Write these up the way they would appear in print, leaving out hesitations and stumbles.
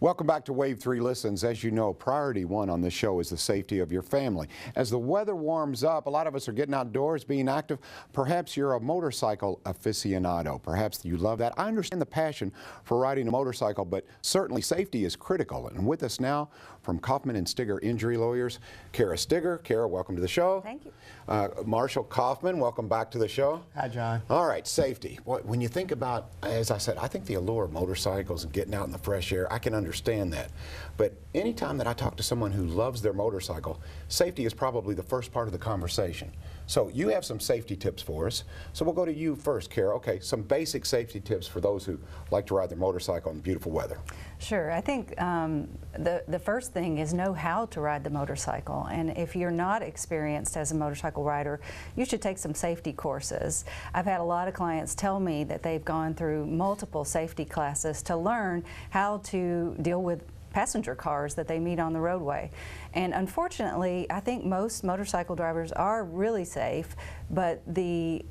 Welcome back to Wave 3 Listens. As you know, priority one on this show is the safety of your family. As the weather warms up, a lot of us are getting outdoors, being active. Perhaps you're a motorcycle aficionado. Perhaps you love that. I understand the passion for riding a motorcycle, but certainly safety is critical. And with us now from Kaufman Stigger Injury Lawyers, Kara Stigger. Kara, welcome to the show. Thank you. Marshall Kaufman, welcome back to the show. Hi, John. All right, safety. When you think about, as I said, I think the allure of motorcycles and getting out in the fresh air, I can understand that. But anytime that I talk to someone who loves their motorcycle, safety is probably the first part of the conversation. So you have some safety tips for us. So we'll go to you first, Kara. Okay, some basic safety tips for those who like to ride their motorcycle in beautiful weather. Sure. I think the first thing is know how to ride the motorcycle. And if you're not experienced as a motorcycle rider, you should take some safety courses. I've had a lot of clients tell me that they've gone through multiple safety classes to learn how to deal with passenger cars that they meet on the roadway. And unfortunately, I think most motorcycle drivers are really safe, but they're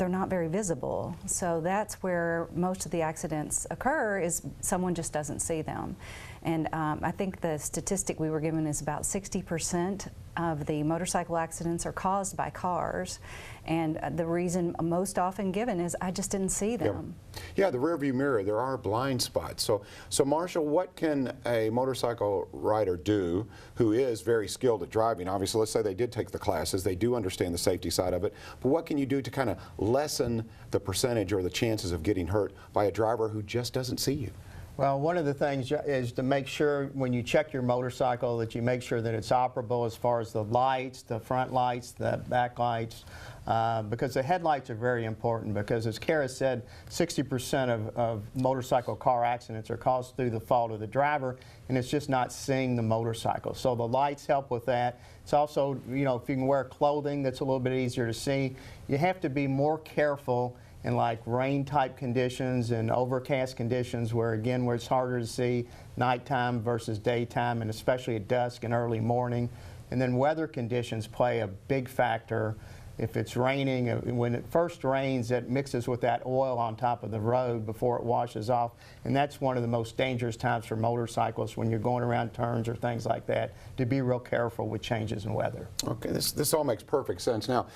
not very visible. So that's where most of the accidents occur, is someone just doesn't see them. And I think the statistic we were given is about 60% of the motorcycle accidents are caused by cars. And the reason most often given is, I just didn't see them. Yeah, the rearview mirror, there are blind spots. So Marshall, what can a motorcycle rider do who is very skilled at driving? Obviously, let's say they did take the classes, they do understand the safety side of it, but what can you do to kind of lessen the percentage or the chances of getting hurt by a driver who just doesn't see you? Well, one of the things is to make sure when you check your motorcycle that you make sure that it's operable as far as the lights, the front lights, the back lights, because the headlights are very important, because as Kara said, 60% of motorcycle car accidents are caused through the fault of the driver, and it's just not seeing the motorcycle. So the lights help with that. It's also, you know, if you can wear clothing that's a little bit easier to see, you have to be more careful in like rain type conditions and overcast conditions where it's harder to see nighttime versus daytime, and especially at dusk and early morning. And then weather conditions play a big factor. If it's raining, when it first rains, it mixes with that oil on top of the road before it washes off. And that's one of the most dangerous times for motorcyclists when you're going around turns or things like that, to be real careful with changes in weather. Okay, this all makes perfect sense. Now,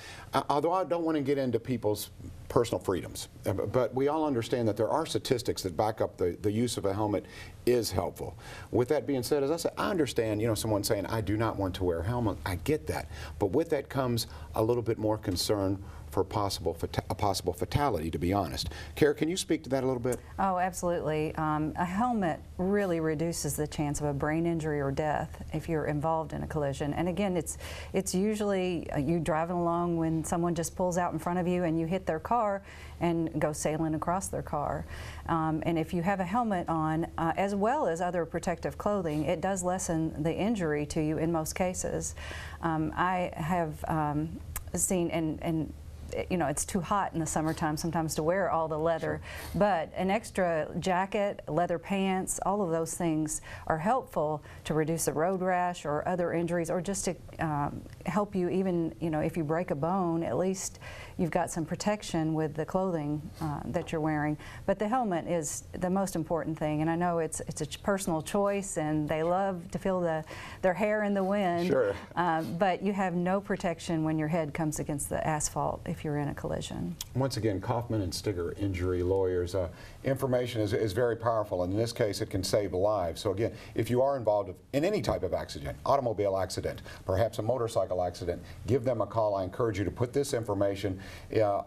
although I don't want to get into people's personal freedoms, but we all understand that there are statistics that back up the use of a helmet is helpful. With that being said, as I said, I understand, you know, someone saying, I do not want to wear a helmet. I get that. But with that comes a little bit more concern for a possible fatality, to be honest. Kara, can you speak to that a little bit? Oh, absolutely. A helmet really reduces the chance of a brain injury or death if you're involved in a collision. And again, it's usually you driving along when someone just pulls out in front of you and you hit their car and go sailing across their car. And if you have a helmet on, as well as other protective clothing, it does lessen the injury to you in most cases. I have seen, and you know, it's too hot in the summertime sometimes to wear all the leather, sure, but an extra jacket, leather pants, all of those things are helpful to reduce a road rash or other injuries, or just to help you, even, you know, if you break a bone, at least you've got some protection with the clothing that you're wearing. But the helmet is the most important thing, and I know it's a personal choice, and they love to feel their hair in the wind. Sure. But you have no protection when your head comes against the asphalt if you're in a collision. Once again, Kaufman Stigger Injury Lawyers. Information is very powerful, and in this case it can save lives. So again, if you are involved in any type of accident, automobile accident, perhaps a motorcycle accident, give them a call. I encourage you to put this information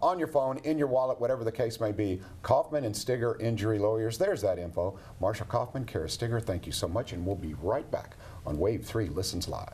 on your phone, in your wallet, whatever the case may be. Kaufman Stigger Injury Lawyers. There's that info. Marshall Kaufman, Kara Stigger, thank you so much, and we'll be right back on Wave 3 Listens Live.